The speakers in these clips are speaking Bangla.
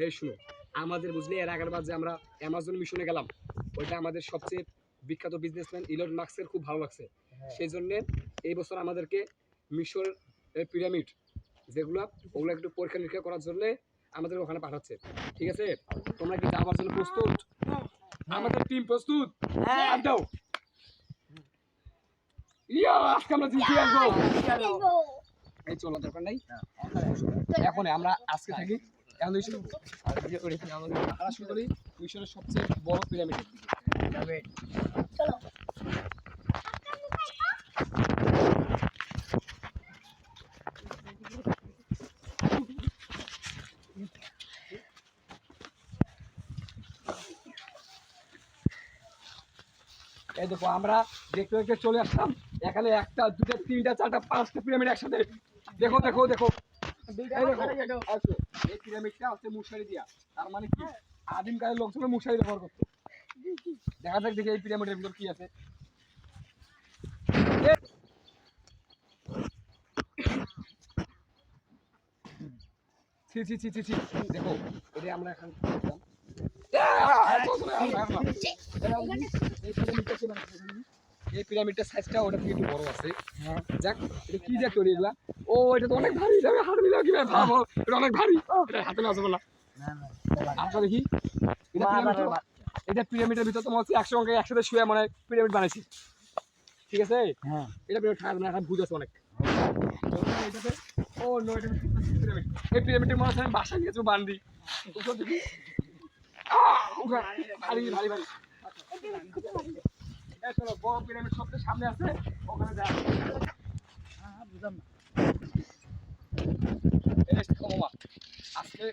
এই শুনো, আমাদের বুঝলি এর আগের বার যে আমরা অ্যামাজন মিশনে গেলাম, ওইটা আমাদের সবচেয়ে বিখ্যাত বিজনেসম্যান ইলন মাস্কের খুব ভালো লাগছে। সেই জন্য এই বছর আমাদেরকে মিশর পিরামিড যেগুলো, ওগুলো একটু পরীক্ষা নিরীক্ষা করার জন্য আমাদের ওখানে পাঠাচ্ছে। ঠিক আছে, তোমরা কি যাওয়ার জন্য প্রস্তুত? আমাদের টিম প্রস্তুত? দাও ইয়া, আজকে আমরা জিতে আসবো। এই চলো, দরকার নাই এখন, আমরা আজকে থাকি এখন আমরা শুরু করি মিশরের সবচেয়ে বড় পিরামিডের দিকে। চলো। এই দেখো, আমরা দেখতে দেখতে চলে আসলাম এখানে। একটা, দুটা, তিনটা, চারটা, পাঁচটা পিরামিড একসাথে। দেখো দেখো দেখো, এই পিরামিডটা হচ্ছে মশারি দিয়া। তার মানে কি, আদিমকালের লোকজন মশারি ব্যবহার করতো। দেখা যাক দেখি এই পিরামিডের ভিতর কি আছে। ছি ছি ছি ছি ছি, দেখো এটা আমরা এখন এই পিরামিডটার সাইজটা ওটা থেকে একটু বড় আছে। যাক, এটা কি দেখ তৈরি এগুলা? ও, এটা তো অনেক ভারী, এটা আমি হাতে নিলাম কিভাবে ভাবো, এটা অনেক ভারী, এটা হাতে নেওয়া যাবে না। আচ্ছা দেখি, এটা পিরামিডের ভিতর তোমার হচ্ছে একসঙ্গে একসাথে শুয়ে মানে পিরামিড বানাইছি। ঠিক আছে, এটা পিরামিড খাওয়া না, ভুজ আছে অনেক। ও নো, এটা পিরামিড। এই পিরামিডের মনে হচ্ছে আমি বাসা নিয়েছি বান্দি। দেখি, ভারী ভারী ভারী। চলো, বড় পিরামিড সবচেয়ে সামনে আছে, ওখানে যাই। আজকে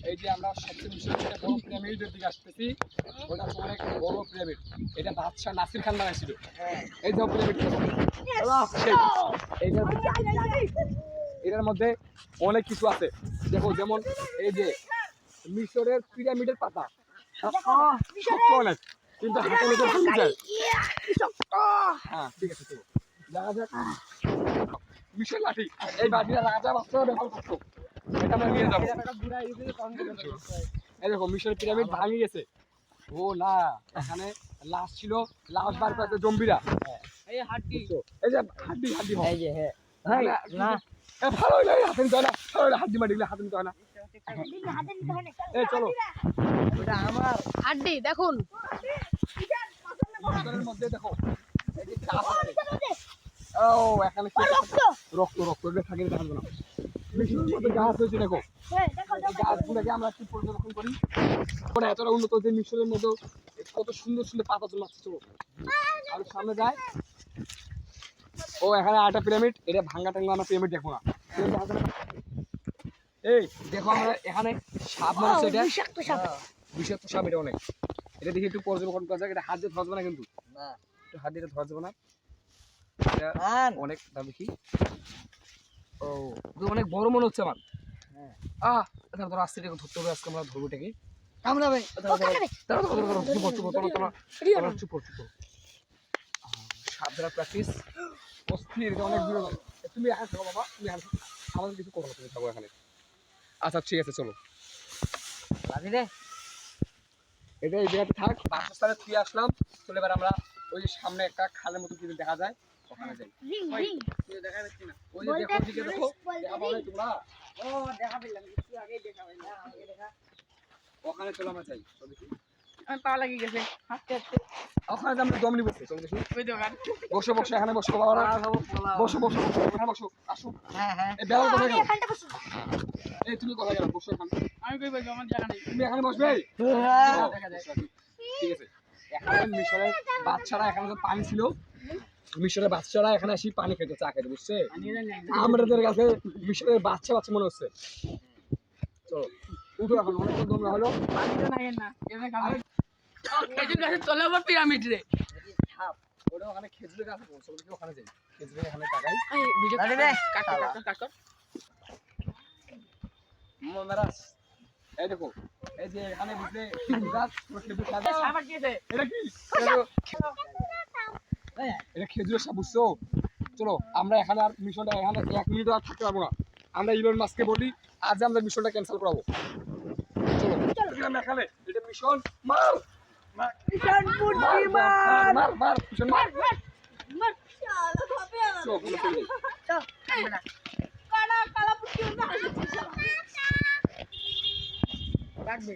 এই যে আমরা সবচেয়ে মিশরের বড় পিরামিডের দিকে আসতেছি, ওটা অনেক বড় পিরামিড। এটা বাদশাহ নাসির খান বানাইছিল। এই যে পিরামিড, এটার মধ্যে অনেক কিছু আছে। দেখো, যেমন এই যে মিশরের পিরামিডের পাতা শক্ত অনেক, কিন্তু হাতে নিতে ভেঙে যায়। হ্যাঁ, ঠিক আছে, চলো দেখা যাক। মিশর লাঠি, এই বাটিটা রাজা বাচ্চারা ব্যবহার করতো, এটা আমরা নিয়ে যাবো। এই দেখো, মিশরের পিরামিড ভাঙে গেছে। ও না, এখানে লাশ ছিল, লাশ বার করতে জম্বিরা। এই হাড্ডি, এই যে হাড্ডি হাড্ডি হয়, এই যে হ্যাঁ না, ভালো হইলো, হাতে নিতে হয় না, হাড্ডি মাটি হাতে নিতে হয় না। এই চলো, ওটা আমার হাড্ডি। দেখুন মধ্যে দেখো, এই যে ও, এখানে রক্ত রক্ত এগুলো থাকে, থাকবে না। মিশরের মধ্যে গাছ হয়েছে, দেখো গাছগুলোকে আমরা কি পর্যবেক্ষণ করি। এতটা উন্নত যে মিশরের মধ্যে কত সুন্দর সুন্দর পাতা জন্মাচ্ছে। চলো আর সামনে যায়। ও, এখানে আরেকটা পিরামিড, এটা ভাঙ্গা টাঙ্গা আমরা পিরামিড দেখো না। এই দেখো, আমরা এখানে সাপ মারছে, এটা বিষাক্ত সাপ, এটা অনেক। এটা দেখি একটু পর্যবেক্ষণ করা যাক। এটা হাত দিয়ে ধরবে না কিন্তু, একটু হাত দিয়ে ধরা যাবে না, এটা অনেক দেখি। ও, অনেক বড় মনে হচ্ছে আমার। ধরো আস্তে ধরতে হবে, আজকে আমরা ধরবো এটাকে। কামড়াবে, সাপ ধরা প্র্যাকটিস অস্থির, অনেক দূরে। তুমি এখানে থাকো বাবা, তুমি এখানে আমাদের কিছু করো না, তুমি থাকো এখানে। আচ্ছা ঠিক আছে, চলো এটা এই জায়গাতে থাক। বাসস্থানে ফিরে আসলাম। চলে এবার আমরা ওই যে সামনে একটা খালের মতো কিছু দেখা যায়, ওখানে যাই। দেখা যাচ্ছে না, ওই যে দেখো, দিকে দেখো, দেখা পাবে তোমরা? ও, দেখা পেলাম, একটু আগেই দেখা পেলাম। ওখানে চলো, আমরা যাই। আমি পা লাগিয়ে গেছে হাঁটতে হাঁটতে। ওখানে আমরা দম নিব। চলো দেখি, বসো বসো, এখানে বসো বাবা, বসো বসো, এখানে বসো, আসো। এই বেলা কোথায় গেল? এই তুমি কোথায় গেল? বসো এখানে। আমি কই বসবো, আমার জায়গা নেই। তুমি এখানে বসবে। দেখা যায়, ঠিক আছে। এখানে মিশরের বাচ্চারা, এখানে তো পানি ছিল, মিশরের বাচ্চারা এখানে আসি পানি খেতে, চা খেতে, বুঝছে? আমাদের কাছে মিশরের বাচ্চা বাচ্চা মনে হচ্ছে। চলো উঠো এখন, অনেক তোমরা হলো চলে আবার পিরামিড রে। ওটা ওখানে খেজুরের গাছ আছে, ওখানে যাই। খেজুরের এখানে তাকাই। এই দেখো, এই যে এখানে বুঝলে খেজুর গাছ, এটা কি? এটা খেজুরের সাপ, বুঝছো? চলো আমরা এখানে আর মিশনটা এখানে 1 মিনিট আর থাকতে পারবো না। আমরা ইলন মাস্ককে বলি আজ আমাদের মিশনটা ক্যান্সেল করাবো। চলো চলো মেখালে এটা মিশন মার মার মিশন মার মার মার মিশন মার মার শালা হবে আমার চলো চলো চল আমরা কালা কালা পুটি না কাটবে